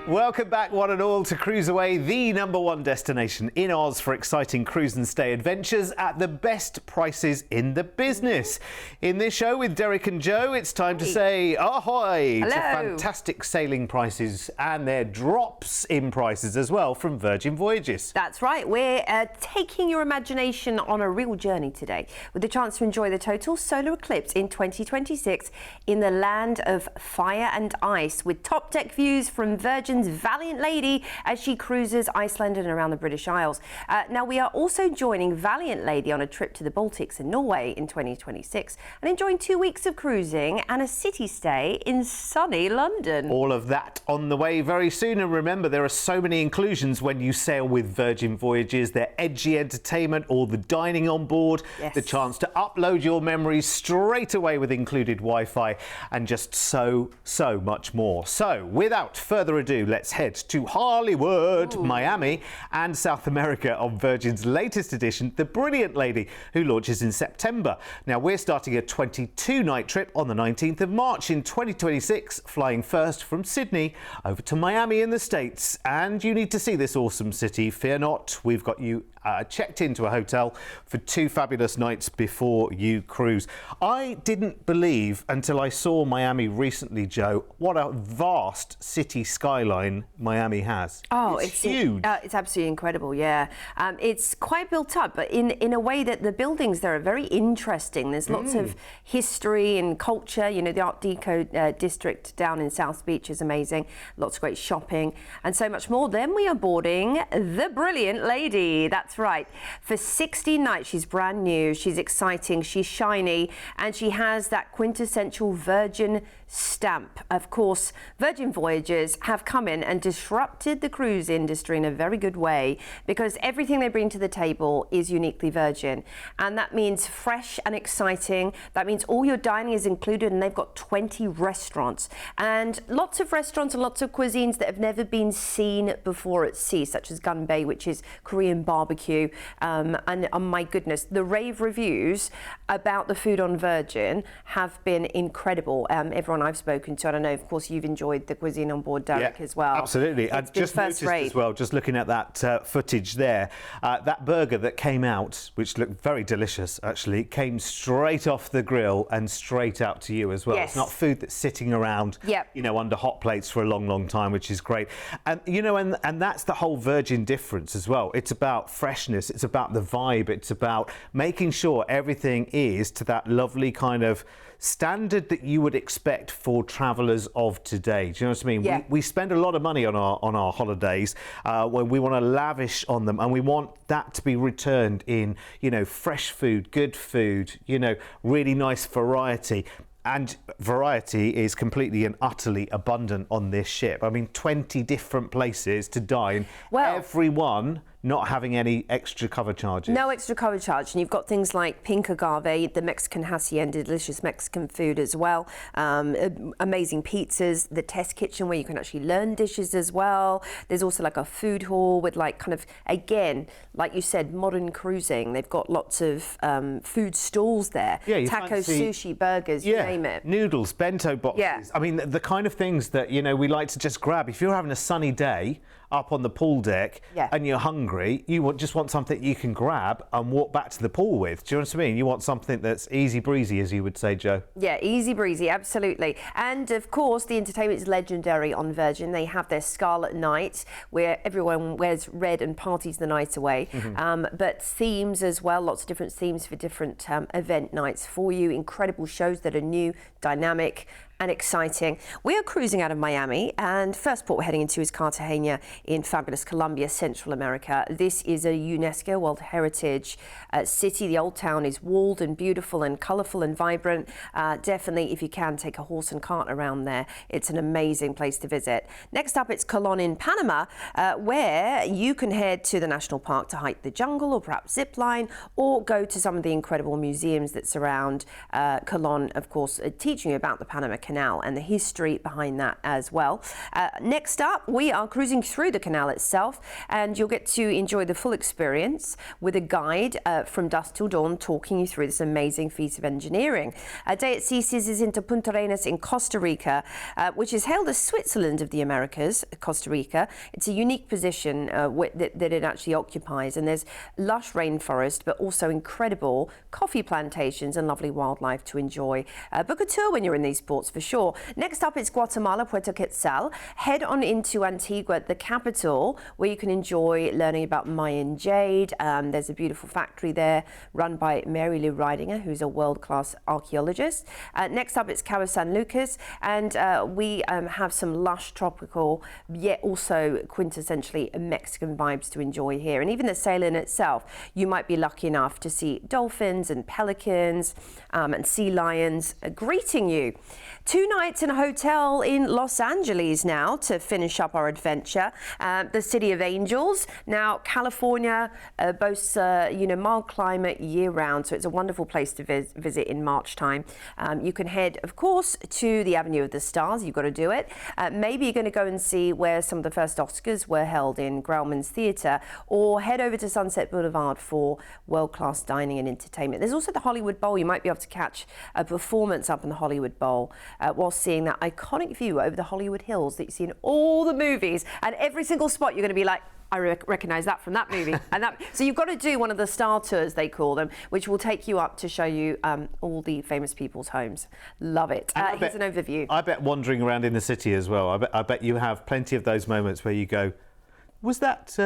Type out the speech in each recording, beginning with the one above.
Welcome back, one and all, to CruiseAway, the #1 destination in Oz for exciting cruise and stay adventures at the best prices in the business. In this show with Derek and Joe, it's time to say ahoy to fantastic sailing prices and their drops in prices as well from Virgin Voyages. That's right. We're taking your imagination on a real journey today with the chance to enjoy the total solar eclipse in 2026 in the land of fire and ice with top deck views from Virgin's Valiant Lady as she cruises Iceland and around the British Isles. Now, we are also joining Valiant Lady on a trip to the Baltics and Norway in 2026 and enjoying 2 weeks of cruising and a city stay in sunny London. All of that on the way very soon. And remember, there are so many inclusions when you sail with Virgin Voyages. Their edgy entertainment, all the dining on board, the chance to upload your memories straight away with included Wi-Fi, and just so much more. So, without further ado, let's head to Hollywood, Miami and South America on Virgin's latest edition, the Brilliant Lady, who launches in September. Now, we're starting a 22-night trip on the 19th of March in 2026, flying first from Sydney over to Miami in the States. And you need to see this awesome city. Fear not, we've got you checked into a hotel for 2 fabulous nights before you cruise. I didn't believe until I saw Miami recently, Joe, what a vast city skyline Miami has. Oh, it's huge. It's absolutely incredible, yeah. It's quite built up, but in a way that the buildings there are very interesting. There's lots of history and culture. You know, the Art Deco district down in South Beach is amazing. Lots of great shopping and so much more. Then we are boarding the Brilliant Lady. That's right. For 16 nights, she's brand new, she's exciting, she's shiny, and she has that quintessential Virgin stamp. Of course, Virgin Voyages have come in and disrupted the cruise industry in a very good way, because everything they bring to the table is uniquely Virgin. And that means fresh and exciting. That means all your dining is included, and they've got 20 restaurants. And lots of restaurants and lots of cuisines that have never been seen before at sea, such as Gun Bay, which is Korean barbecue. And oh my goodness, the rave reviews about the food on Virgin have been incredible. Everyone I've spoken to, I don't know, of course you've enjoyed the cuisine on board, Derek, as well. Absolutely. I just noticed as well, just looking at that footage there, that burger that came out, which looked very delicious actually, came straight off the grill and straight out to you as well. It's not food that's sitting around, you know, under hot plates for a long time, which is great. And you know, and that's the whole Virgin difference as well. It's about freshness, it's about the vibe, it's about making sure everything is to that lovely kind of standard that you would expect for travellers of today. Do you know what I mean? We spend a lot of money on our holidays when we want to lavish on them, and we want that to be returned in, you know, fresh food, good food, you know, really nice variety. And variety is completely and utterly abundant on this ship. I mean, 20 different places to dine, everyone not having any extra cover charges. No extra cover charge. And you've got things like pink agave, the Mexican hacienda, delicious Mexican food as well. Amazing pizzas, the test kitchen where you can actually learn dishes as well. There's also like a food hall with like kind of, again, like you said, modern cruising. They've got lots of food stalls there. Tacos, sushi, burgers, you name it. Noodles, bento boxes. I mean, the kind of things that, you know, we like to just grab. If you're having a sunny day up on the pool deck and you're hungry, you just want something you can grab and walk back to the pool with. Do you know what I mean? You want something that's easy breezy, as you would say, Joe. Yeah, easy breezy, absolutely. And of course, the entertainment is legendary on Virgin. They have their Scarlet Night, where everyone wears red and parties the night away. But themes as well, lots of different themes for different event nights for you. Incredible shows that are new, dynamic, and exciting. We are cruising out of Miami, and first port we're heading into is Cartagena in fabulous Colombia, Central America. This is a UNESCO World Heritage city. The old town is walled and beautiful and colourful and vibrant. Definitely, if you can, take a horse and cart around there. It's an amazing place to visit. Next up, it's Colón in Panama, where you can head to the national park to hike the jungle or perhaps zip line, or go to some of the incredible museums that surround Colón, of course, teaching you about the Panama Canal and the history behind that as well. Next up, we are cruising through the canal itself, and you'll get to enjoy the full experience with a guide from dusk till dawn, talking you through this amazing feat of engineering. A day at sea seizes into Punta Arenas in Costa Rica, which is hailed as Switzerland of the Americas, Costa Rica. It's a unique position that it actually occupies, and there's lush rainforest, but also incredible coffee plantations and lovely wildlife to enjoy. Book a tour when you're in these ports for sure. Next up, it's Guatemala, Puerto Quetzal. Head on into Antigua, the capital, where you can enjoy learning about Mayan jade. There's a beautiful factory there run by Mary Lou Ridinger, who's a world-class archaeologist. Next up, it's Cabo San Lucas, and we have some lush tropical, yet also quintessentially Mexican vibes to enjoy here. And even the sailing itself, you might be lucky enough to see dolphins and pelicans and sea lions greeting you. 2 nights in a hotel in Los Angeles now to finish up our adventure. The City of Angels. Now, California boasts mild climate year-round, so it's a wonderful place to visit in March time. You can head, of course, to the Avenue of the Stars. You've got to do it. Maybe you're going to go and see where some of the first Oscars were held in Grauman's Theatre, or head over to Sunset Boulevard for world-class dining and entertainment. There's also the Hollywood Bowl. You might be able to catch a performance up in the Hollywood Bowl while seeing that iconic view over the Hollywood Hills that you see in all the movies. And every single spot you're going to be like, I recognise that from that movie. So you've got to do one of the star tours, they call them, which will take you up to show you all the famous people's homes. Love it. Here's an overview. I bet wandering around in the city as well, I bet you have plenty of those moments where you go, was that...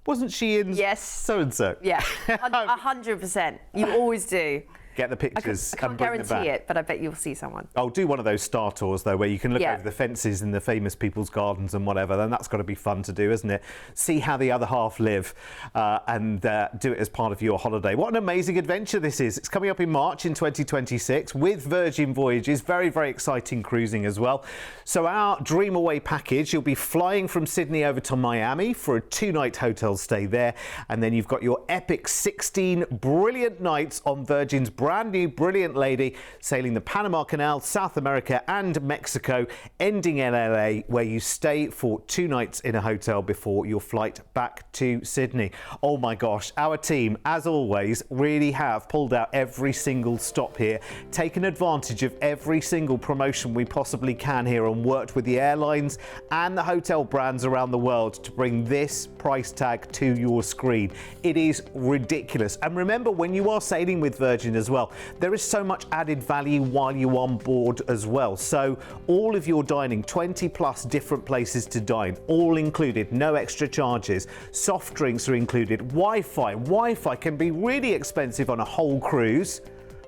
wasn't she in so-and-so? Yeah, 100%. You always do. Get the pictures. I can't guarantee it, but I bet you'll see someone. I'll do one of those star tours, though, where you can look over the fences in the famous people's gardens and whatever. Then that's got to be fun to do, isn't it? See how the other half live and do it as part of your holiday. What an amazing adventure this is. It's coming up in March in 2026 with Virgin Voyages. Very, very exciting cruising as well. So our Dream Away package, you'll be flying from Sydney over to Miami for a 2-night hotel stay there. And then you've got your epic 16 brilliant nights on Virgin's brand new Brilliant Lady, sailing the Panama Canal, South America and Mexico, ending in LA, where you stay for 2 nights in a hotel before your flight back to Sydney. Oh my gosh, our team, as always, really have pulled out every single stop here, taken advantage of every single promotion we possibly can here, and worked with the airlines and the hotel brands around the world to bring this price tag to your screen. It is ridiculous. And remember, when you are sailing with Virgin as well, there is so much added value while you're on board as well. So all of your dining, 20 plus different places to dine, all included, no extra charges. Soft drinks are included. Wi-Fi can be really expensive on a whole cruise.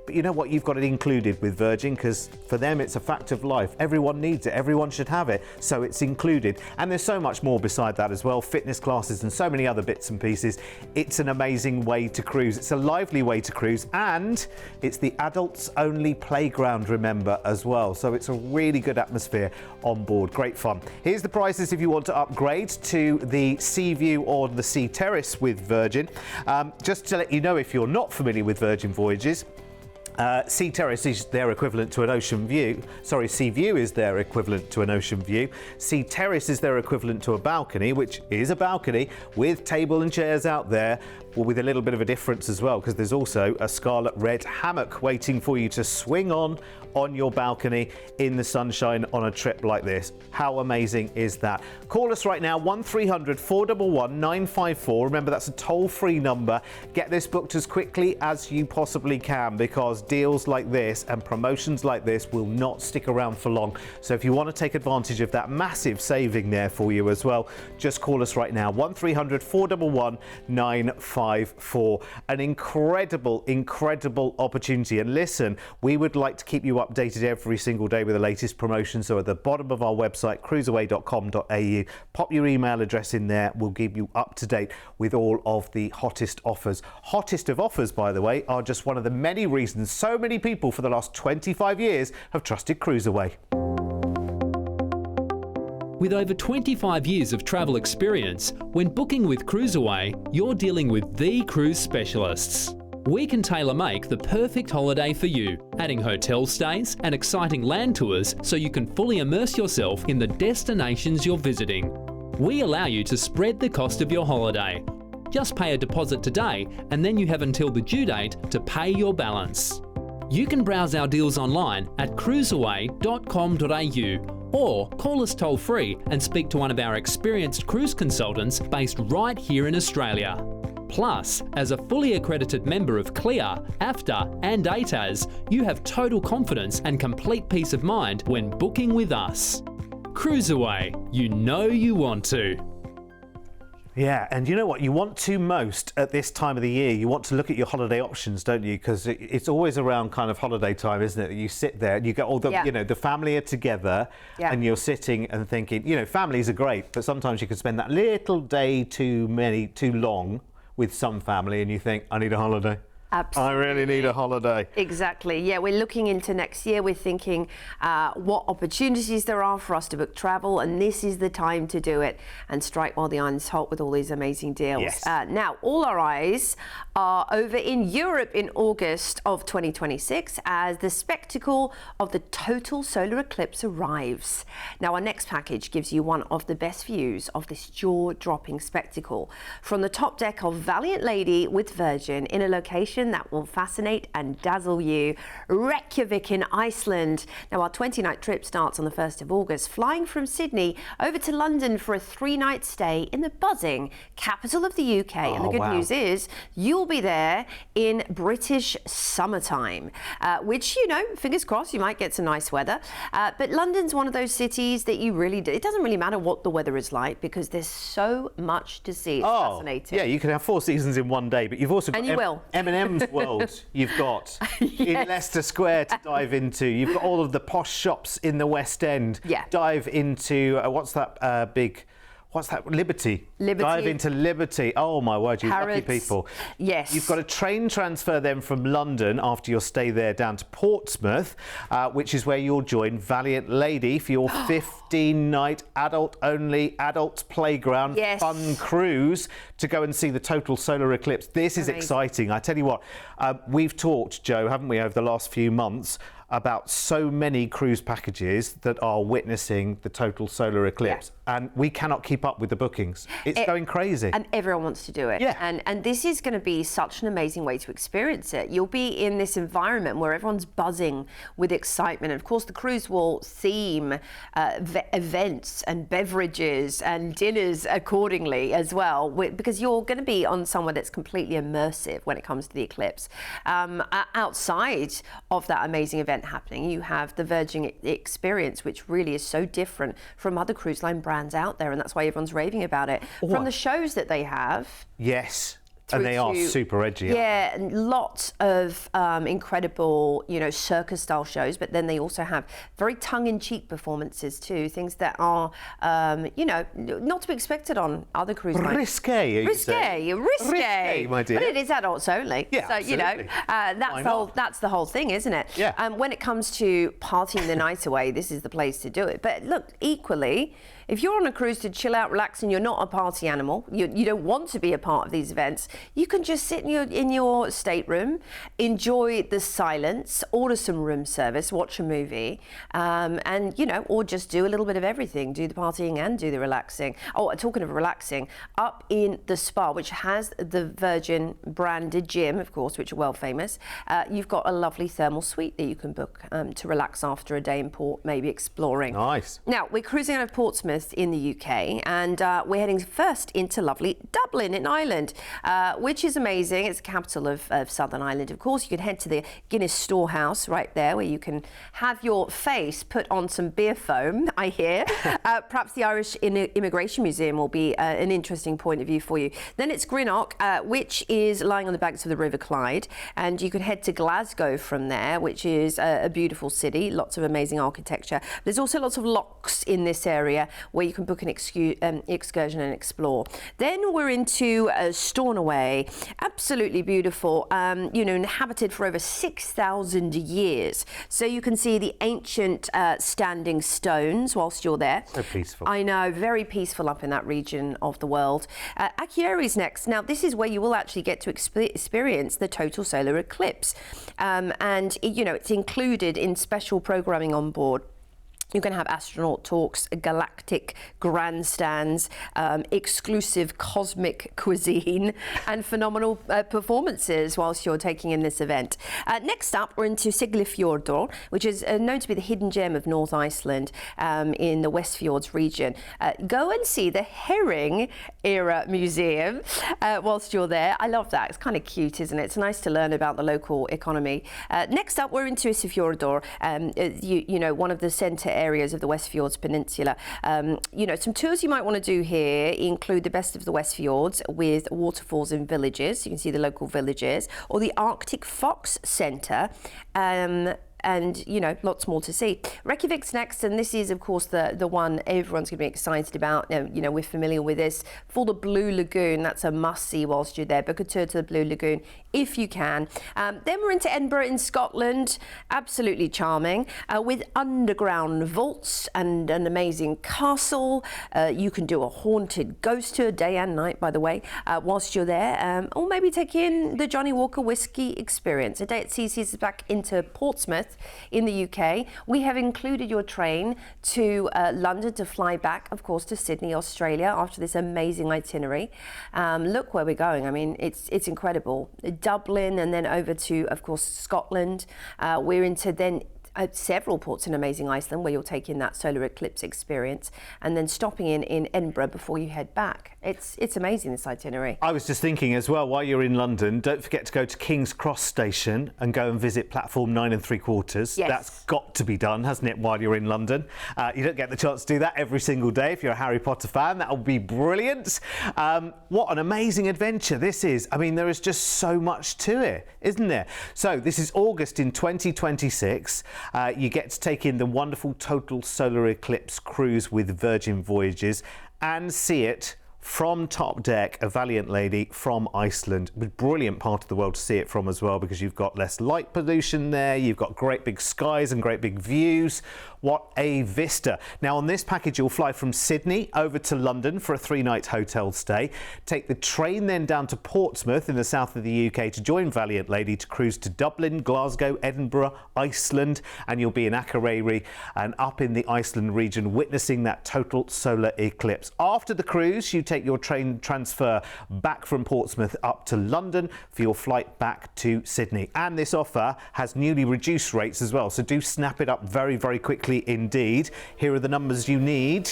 But you know what? You've got it included with Virgin, because for them it's a fact of life. Everyone needs it. Everyone should have it. So it's included. And there's so much more beside that as well. Fitness classes and so many other bits and pieces. It's an amazing way to cruise. It's a lively way to cruise. And it's the adults only playground, remember, as well. So it's a really good atmosphere on board. Great fun. Here's the prices if you want to upgrade to the Sea View or the Sea Terrace with Virgin. Just to let you know, if you're not familiar with Virgin Voyages, Sea Terrace is their equivalent to an ocean view. Sorry, Sea View is their equivalent to an ocean view. Sea Terrace is their equivalent to a balcony, which is a balcony with table and chairs out there, with a little bit of a difference as well, because there's also a scarlet red hammock waiting for you to swing on your balcony in the sunshine on a trip like this. How amazing is that? Call us right now, 1300 411 954. Remember, that's a toll-free number. Get this booked as quickly as you possibly can, because deals like this and promotions like this will not stick around for long. So if you want to take advantage of that massive saving there for you as well, just call us right now, 1300 411 954. An incredible opportunity. And listen, we would like to keep you updated every single day with the latest promotions. So at the bottom of our website, cruiseaway.com.au, pop your email address in there. We'll keep you up to date with all of the hottest offers. Hottest of offers, by the way, are just one of the many reasons so many people for the last 25 years have trusted CruiseAway. With over 25 years of travel experience, when booking with CruiseAway, you're dealing with the cruise specialists. We can tailor-make the perfect holiday for you, adding hotel stays and exciting land tours so you can fully immerse yourself in the destinations you're visiting. We allow you to spread the cost of your holiday. Just pay a deposit today and then you have until the due date to pay your balance. You can browse our deals online at cruiseaway.com.au or call us toll-free and speak to one of our experienced cruise consultants based right here in Australia. Plus, as a fully accredited member of CLIA, AFTA and ATAS, you have total confidence and complete peace of mind when booking with us. CruiseAway, you know you want to. Yeah, and you know what you want to most at this time of the year? You want to look at your holiday options, don't you? Because it's always around kind of holiday time, isn't it? You sit there and you get all the, you know, the family are together and you're sitting and thinking, you know, families are great, but sometimes you can spend that little day too long with some family and you think, I need a holiday. Absolutely. I really need a holiday. Exactly. Yeah, we're looking into next year. We're thinking what opportunities there are for us to book travel, and this is the time to do it and strike while the iron's hot with all these amazing deals. Yes. Now, all our eyes are over in Europe in August of 2026 as the spectacle of the total solar eclipse arrives. Now, our next package gives you one of the best views of this jaw-dropping spectacle from the top deck of Valiant Lady with Virgin in a location that will fascinate and dazzle you. Reykjavik in Iceland. Now, our 20-night trip starts on the 1st of August, flying from Sydney over to London for a 3-night stay in the buzzing capital of the UK. And the good news is you'll be there in British summertime, which, you know, fingers crossed, you might get some nice weather. But London's one of those cities that you really do. It doesn't really matter what the weather is like because there's so much to see. It's fascinating. Yeah, you can have 4 seasons in one day, but you've also got M&M's World. You've got in Leicester Square to dive into. You've got all of the posh shops in the West End. Yeah. Dive into what's that Liberty. Dive into Liberty. Oh my word, you lucky people. Yes. You've got a train transfer then from London after your stay there down to Portsmouth, which is where you'll join Valiant Lady for your 15-night adult-only adult playground fun cruise to go and see the total solar eclipse. This is exciting. I tell you what, we've talked, Joe, haven't we, over the last few months about so many cruise packages that are witnessing the total solar eclipse, and we cannot keep up with the bookings. It's going crazy. And everyone wants to do it. Yeah. And this is going to be such an amazing way to experience it. You'll be in this environment where everyone's buzzing with excitement. And of course, the cruise will theme events and beverages and dinners accordingly as well, because you're going to be on somewhere that's completely immersive when it comes to the eclipse. Outside of that amazing event happening, you have the Virgin experience, which really is so different from other cruise line brands out there, and that's why everyone's raving about it. From the shows that they have. Yes. And they are super edgy. Yeah, lots of incredible, you know, circus-style shows, but then they also have very tongue-in-cheek performances too, things that are, you know, not to be expected on other cruise lines. Risque, my dear. But it is adults only. Yeah, so, you know, that's the whole thing, isn't it? Yeah. When it comes to partying the night away, this is the place to do it. But look, equally, if you're on a cruise to chill out, relax, and you're not a party animal, you don't want to be a part of these events, you can just sit in your stateroom, enjoy the silence, order some room service, watch a movie, and, you know, or just do a little bit of everything, do the partying and do the relaxing. Oh, talking of relaxing, up in the spa, which has the Virgin branded gym, of course, which are well famous, you've got a lovely thermal suite that you can book to relax after a day in port, maybe exploring. Nice. Now, we're cruising out of Portsmouth in the UK, and we're heading first into lovely Dublin in Ireland, which is amazing. It's the capital of Southern Ireland, of course. You can head to the Guinness Storehouse right there, where you can have your face put on some beer foam, I hear. Perhaps the Irish Immigration Museum will be an interesting point of view for you. Then it's Greenock, which is lying on the banks of the River Clyde, and you can head to Glasgow from there, which is a beautiful city, lots of amazing architecture. There's also lots of locks in this area where you can book an excursion and explore. Then we're into Stornoway CruiseAway. Absolutely beautiful, inhabited for over 6,000 years. So you can see the ancient standing stones whilst you're there. So peaceful. I know, very peaceful up in that region of the world. Achiori's next. Now, this is where you will actually get to experience the total solar eclipse. And, it's included in special programming on board. You can have astronaut talks, galactic grandstands, exclusive cosmic cuisine, and phenomenal performances whilst you're taking in this event. Next up, we're into Siglifjordur, which is known to be the hidden gem of North Iceland in the Westfjords region. Go and see the Herring Era Museum whilst you're there. I love that. It's kind of cute, isn't it? It's nice to learn about the local economy. Next up, we're into Isafjordur, one of the centre areas of the Westfjords Peninsula. Some tours you might want to do here include the Best of the Westfjords with waterfalls and villages. You can see the local villages, or the Arctic Fox Centre. And lots more to see. Reykjavik's next, and this is of course the one everyone's going to be excited about. We're familiar with this. For the Blue Lagoon, that's a must-see whilst you're there. Book a tour to the Blue Lagoon if you can. Then we're into Edinburgh in Scotland. Absolutely charming, with underground vaults and an amazing castle. You can do a haunted ghost tour, day and night, by the way, whilst you're there. Or maybe take in the Johnny Walker Whiskey experience. A day at sea sees us back into Portsmouth in the UK. We have included your train to London to fly back, of course, to Sydney, Australia, after this amazing itinerary. Look where we're going. I mean, it's incredible. Dublin, and then over to, of course, Scotland. We're into then several ports in amazing Iceland where you'll take in that solar eclipse experience, and then stopping in Edinburgh before you head back. It's amazing, this itinerary. I was just thinking as well, while you're in London, don't forget to go to King's Cross Station and go and visit platform 9 3/4. Yes. That's got to be done, hasn't it, while you're in London? You don't get the chance to do that every single day. If you're a Harry Potter fan, that'll be brilliant. What an amazing adventure this is. I mean, there is just so much to it, isn't there? So this is August in 2026. You get to take in the wonderful total solar eclipse cruise with Virgin Voyages and see it from top deck, a Valiant Lady from Iceland. A brilliant part of the world to see it from as well, because you've got less light pollution there, you've got great big skies and great big views. What a vista. Now on this package you'll fly from Sydney over to London for a 3-night hotel stay, take the train then down to Portsmouth in the south of the UK to join Valiant Lady to cruise to Dublin, Glasgow, Edinburgh, Iceland, and you'll be in Akureyri and up in the Iceland region witnessing that total solar eclipse. After the cruise you take your train transfer back from Portsmouth up to London for your flight back to Sydney. And this offer has newly reduced rates as well, so do snap it up very, very quickly indeed. Here are the numbers you need.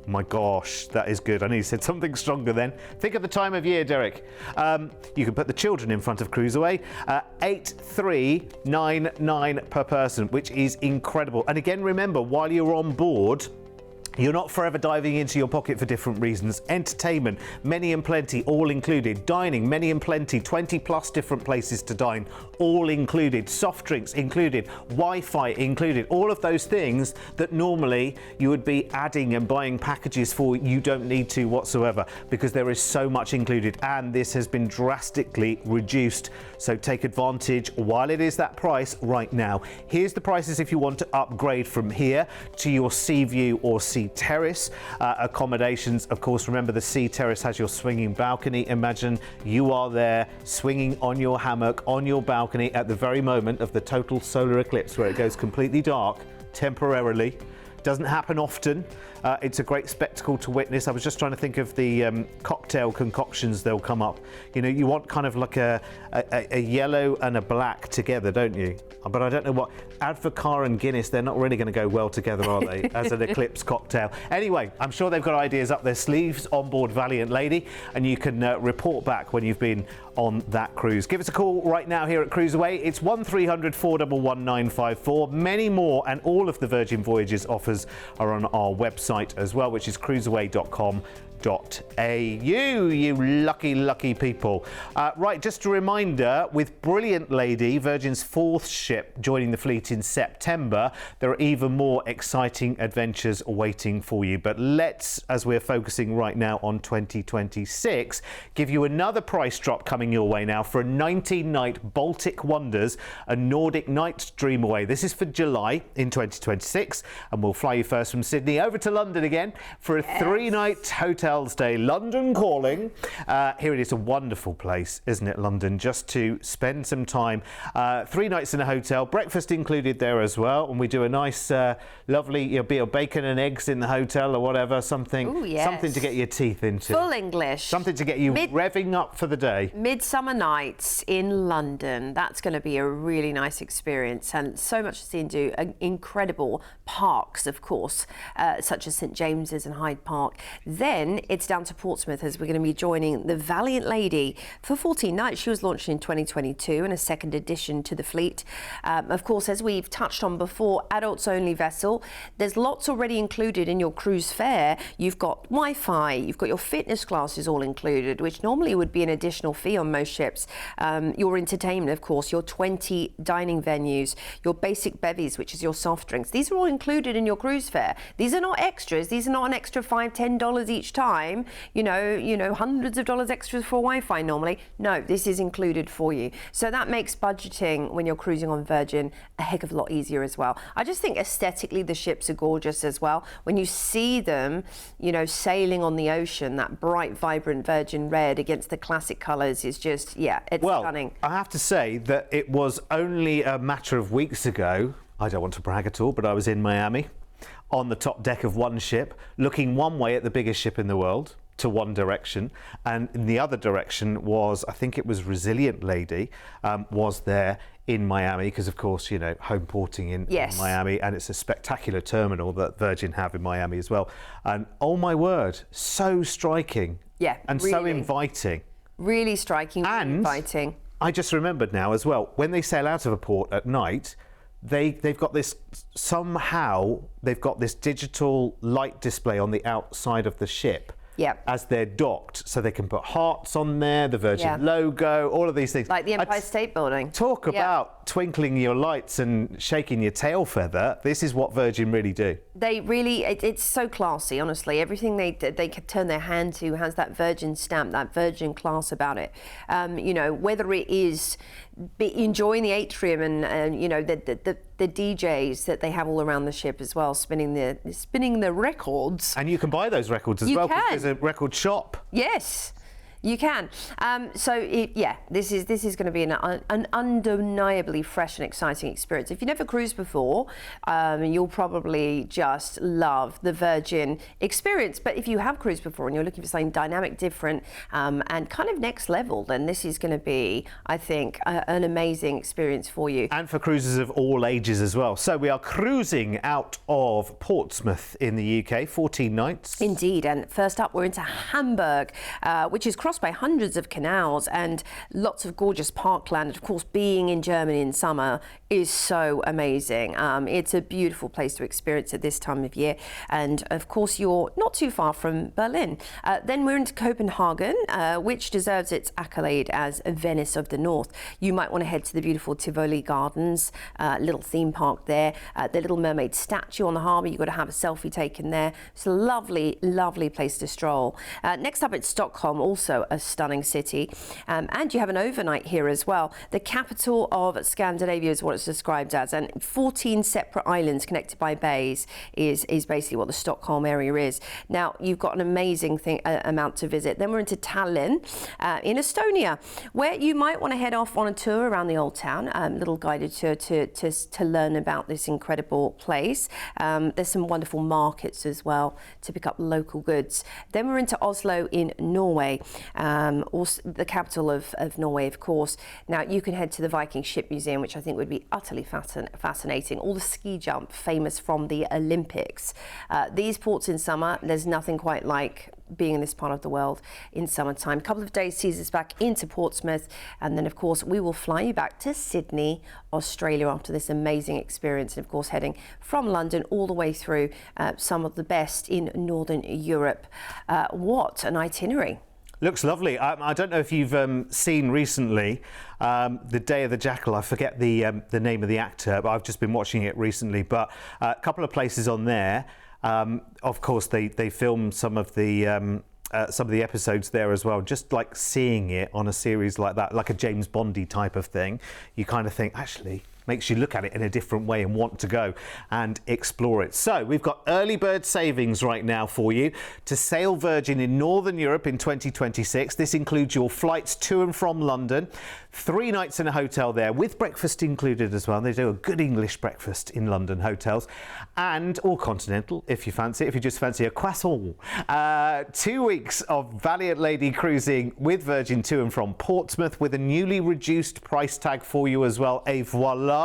My gosh, that is good. I knew you said something stronger then. Think of the time of year, Derek. You can put the children in front of CruiseAway. 8,399 per person, which is incredible. And again, remember, while you're on board, you're not forever diving into your pocket for different reasons. Entertainment, many and plenty, all included. Dining, many and plenty, 20 plus different places to dine, all included. Soft drinks included, Wi-Fi included. All of those things that normally you would be adding and buying packages for, you don't need to whatsoever, because there is so much included, and this has been drastically reduced. So take advantage while it is that price right now. Here's the prices if you want to upgrade from here to your Sea View or Sea Terrace accommodations. Of course, remember the Sea Terrace has your swinging balcony. Imagine you are there swinging on your hammock on your balcony at the very moment of the total solar eclipse, where it goes completely dark temporarily. Doesn't happen often. It's a great spectacle to witness. I was just trying to think of the cocktail concoctions they'll come up. You know, you want kind of like a yellow and a black together, don't you? But I don't know what. Advocaat and Guinness, they're not really going to go well together, are they, as an eclipse cocktail? Anyway, I'm sure they've got ideas up their sleeves on board Valiant Lady, and you can report back when you've been on that cruise. Give us a call right now here at CruiseAway. It's 1300 411 954. Many more, and all of the Virgin Voyages offers are on our website as well, which is cruiseaway.com. You lucky people. Right, just a reminder, with Brilliant Lady, Virgin's 4th ship, joining the fleet in September, there are even more exciting adventures awaiting for you. But let's, as we're focusing right now on 2026, give you another price drop coming your way now for a 19-night Baltic Wonders, a Nordic Night Dream Away. This is for July in 2026, and we'll fly you first from Sydney over to London again for a 3-night hotel stay. London calling. Here it is, a wonderful place, isn't it, London? Just to spend some time. 3 nights in a hotel, breakfast included there as well, and we do a nice, lovely, be a bacon and eggs in the hotel or whatever, something, Ooh, yes. something to get your teeth into. Full English. Something to get you revving up for the day. Midsummer nights in London. That's going to be a really nice experience, and so much to see and do. Incredible parks, of course, such as St James's and Hyde Park. Then it's down to Portsmouth, as we're going to be joining the Valiant Lady for 14 nights. She was launched in 2022 and a 2nd edition to the fleet. Of course, as we've touched on before, adults only vessel. There's lots already included in your cruise fare. You've got Wi-Fi, you've got your fitness classes all included, which normally would be an additional fee on most ships. Your entertainment, of course, your 20 dining venues, your basic bevies, which is your soft drinks. These are all included in your cruise fare. These are not extras. These are not an extra $5, $10 each time. You know, hundreds of dollars extras for Wi-Fi normally. No, this is included for you. So that makes budgeting when you're cruising on Virgin a heck of a lot easier as well. I just think aesthetically the ships are gorgeous as well. When you see them, sailing on the ocean, that bright, vibrant Virgin red against the classic colours is just, it's stunning. I have to say that it was only a matter of weeks ago, I don't want to brag at all, but I was in Miami on the top deck of one ship, looking one way at the biggest ship in the world, to one direction, and in the other direction was, I think it was Resilient Lady, was there in Miami, because of course, home porting in Miami, and it's a spectacular terminal that Virgin have in Miami as well. And oh my word, so striking. Yeah, and really. So inviting. Really striking, really inviting. I just remembered now as well, when they sail out of a port at night, they've got this, somehow they've got this digital light display on the outside of the ship. Yep. As they're docked, so they can put hearts on there, the Virgin logo, all of these things. Like the Empire State Building. Talk about twinkling your lights and shaking your tail feather. This is what Virgin really do. They really, it's so classy, honestly. Everything they could turn their hand to has that Virgin stamp, that Virgin class about it. Whether it is enjoying the atrium and the DJs that they have all around the ship as well, spinning the records. And you can buy those records as well, because there's a record shop. Yes. You can. This is going to be an undeniably fresh and exciting experience. If you've never cruised before, you'll probably just love the Virgin experience. But if you have cruised before and you're looking for something dynamic, different, and kind of next level, then this is going to be, I think, an amazing experience for you. And for cruisers of all ages as well. So we are cruising out of Portsmouth in the UK, 14 nights. Indeed. And first up, we're into Hamburg, which is crossed by hundreds of canals and lots of gorgeous parkland. And of course, being in Germany in summer is so amazing. It's a beautiful place to experience at this time of year. And of course, you're not too far from Berlin. Then we're into Copenhagen, which deserves its accolade as Venice of the North. You might want to head to the beautiful Tivoli Gardens, little theme park there, the Little Mermaid statue on the harbour. You've got to have a selfie taken there. It's a lovely, lovely place to stroll. Next up, it's Stockholm, also a stunning city. And you have an overnight here as well. The capital of Scandinavia is what it's described as, and 14 separate islands connected by bays is basically what the Stockholm area is. Now, you've got an amazing amount to visit. Then we're into Tallinn in Estonia, where you might want to head off on a tour around the old town, little guided tour to learn about this incredible place. There's some wonderful markets as well to pick up local goods. Then we're into Oslo in Norway, also the capital of Norway, of course. Now, you can head to the Viking Ship Museum, which I think would be utterly fascinating. All the ski jump famous from the Olympics. These ports in summer, there's nothing quite like being in this part of the world in summertime. A couple of days sees us back into Portsmouth, and then of course we will fly you back to Sydney, Australia after this amazing experience, and of course heading from London all the way through some of the best in Northern Europe. What an itinerary. Looks lovely. I don't know if you've seen recently The Day of the Jackal. I forget the name of the actor, but I've just been watching it recently. But a couple of places on there. Of course, they filmed some of the episodes there as well. Just like seeing it on a series like that, like a James Bondy type of thing, you kind of think, actually, makes you look at it in a different way and want to go and explore it. So we've got early bird savings right now for you to sail Virgin in Northern Europe in 2026. This includes your flights to and from London, 3 nights in a hotel there with breakfast included as well. They do a good English breakfast in London hotels, and or continental if you fancy it, if you just fancy a croissant. 2 weeks of Valiant Lady cruising with Virgin to and from Portsmouth with a newly reduced price tag for you as well. Et voila!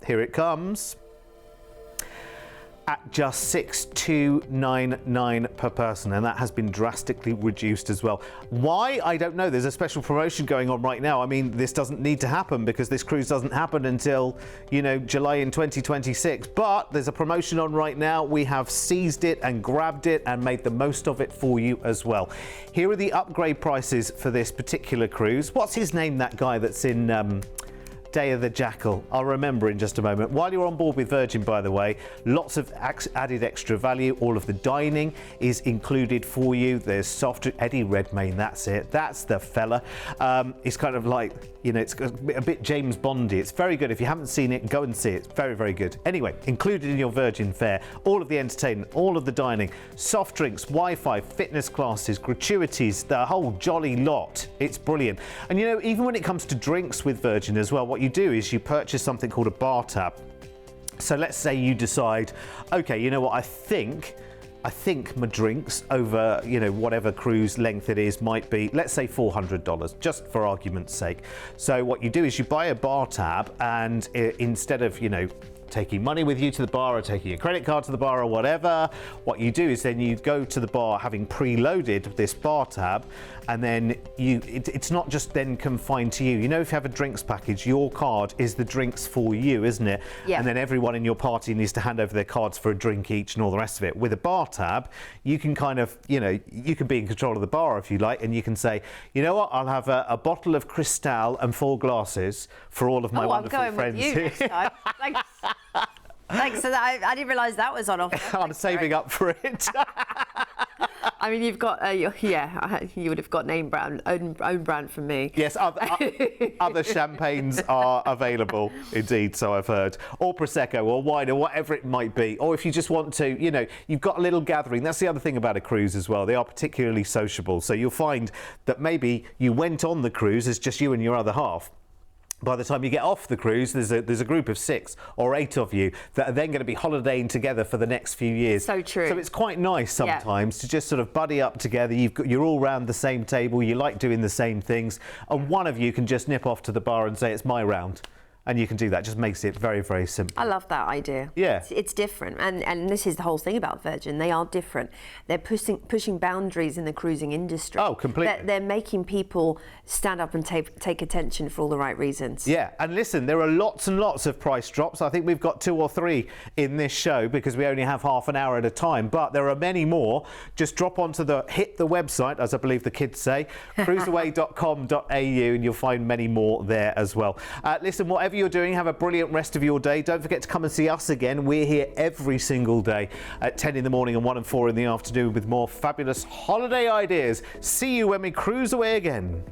Here it comes. At just $6,299 per person, and that has been drastically reduced as well. Why? I don't know. There's a special promotion going on right now. I mean, this doesn't need to happen because this cruise doesn't happen until, you know, July in 2026. But there's a promotion on right now. We have seized it and grabbed it and made the most of it for you as well. Here are the upgrade prices for this particular cruise. What's his name, that guy that's in Day of the Jackal? I'll remember in just a moment. While you're on board with Virgin, by the way, lots of added extra value. All of the dining is included for you. There's soft Eddie Redmayne, that's it. That's the fella. It's kind of like, you know, it's a bit James Bondy. It's very good. If you haven't seen it, go and see it. It's very, very good. Anyway, included in your Virgin fare, all of the entertainment, all of the dining, soft drinks, Wi-Fi, fitness classes, gratuities, the whole jolly lot. It's brilliant. And you know, even when it comes to drinks with Virgin as well, what you do is you purchase something called a bar tab. So let's say you decide, okay, you know what, I think my drinks over, you know, whatever cruise length it is might be, let's say $400, just for argument's sake. So what you do is you buy a bar tab, and instead of, you know, taking money with you to the bar or taking your credit card to the bar or whatever, what you do is then you go to the bar having preloaded this bar tab, and then it's not just then confined to you. You know, if you have a drinks package, your card is the drinks for you, isn't it? Yeah. And then everyone in your party needs to hand over their cards for a drink each and all the rest of it. With a bar tab, you can kind of, you know, you can be in control of the bar if you like, and you can say, you know what, I'll have a bottle of Cristal and 4 glasses for all of my wonderful friends. I'm going with you next time. Thanks. Thanks. So I didn't realise that was on offer. I'm saving up for it. I mean, you've got, you would have got name brand, own brand from me. Yes, other champagnes are available indeed, so I've heard. Or Prosecco or wine or whatever it might be. Or if you just want to, you know, you've got a little gathering. That's the other thing about a cruise as well. They are particularly sociable. So you'll find that maybe you went on the cruise as just you and your other half. By the time you get off the cruise, there's a group of 6 or 8 of you that are then going to be holidaying together for the next few years. So true. So it's quite nice sometimes to just sort of buddy up together. You're all round the same table. You like doing the same things, and one of you can just nip off to the bar and say it's my round. And you can do that. Just makes it very, very simple. I love that idea. Yeah. It's different. And this is the whole thing about Virgin. They are different. They're pushing boundaries in the cruising industry. Oh, completely. They're making people stand up and take attention for all the right reasons. Yeah. And listen, there are lots and lots of price drops. I think we've got 2 or 3 in this show because we only have half an hour at a time. But there are many more. Just drop onto hit the website, as I believe the kids say, cruiseaway.com.au, and you'll find many more there as well. Listen, whatever you're doing, have a brilliant rest of your day. Don't forget to come and see us again. We're here every single day at 10 in the morning and 1 and 4 in the afternoon with more fabulous holiday ideas. See you when we cruise away again.